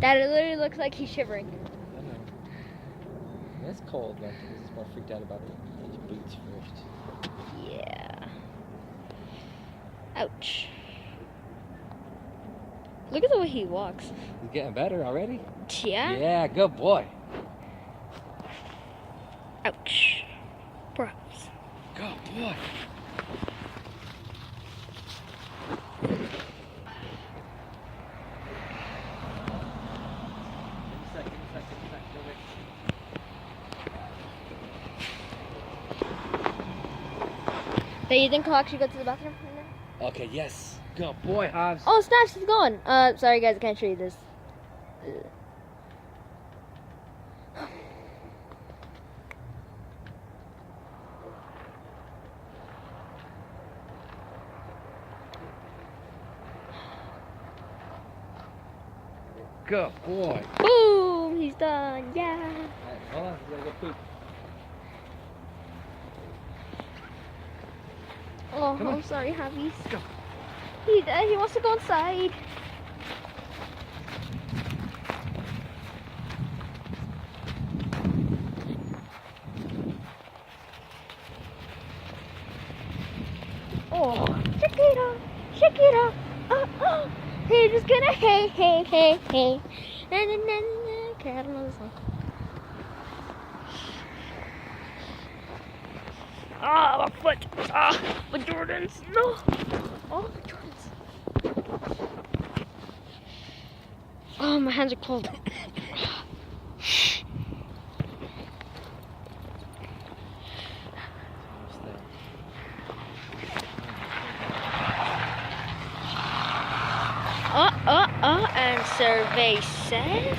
That it literally looks like he's shivering. I know. That's cold, though. He's just more freaked out about his boots first. Yeah. Ouch. Look at the way he walks. He's getting better already? Yeah? Yeah, good boy. Ouch. Props. Good boy. Hey, you think he'll actually go to the bathroom right now? Okay, yes. Good boy, Hobbs. Oh, Snaps, he's gone. Sorry guys, I can't show you this. Good boy. Boom! He's done. Yeah. Alright, hold on. We gotta go poop. Oh, Come on. I'm sorry, Javi. Let's go. He wants to go inside. Oh, Shakira, Shakira. Hey, just gonna hey. Na, na, na, na. Okay, I don't know this song. Ah, my foot. Ah, my Jordans. No. Oh, my Jordans. Oh, my hands are cold. And survey says.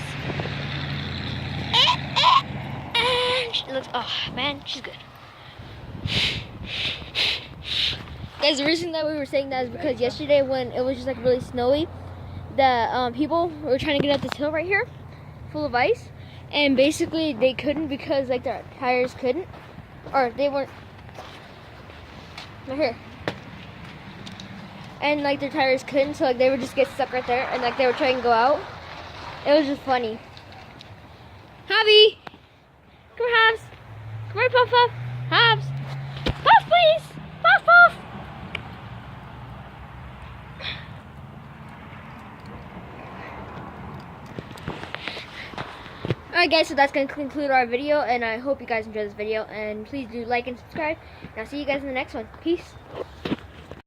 And she looks. Oh, man, she's good. Guys, the reason that we were saying that is because yesterday when it was just like really snowy, the people were trying to get up this hill right here, full of ice, and basically they couldn't because like their tires couldn't, or they weren't. Right here. And like their tires couldn't, so like they would just get stuck right there, and like they were trying to go out. It was just funny. Javi, come here, Hobbs. Come here, Puff Puff. Hobbs, Puff, please, Puff Puff. Alright guys, so that's going to conclude our video, and I hope you guys enjoyed this video, and please do like and subscribe, and I'll see you guys in the next one. Peace.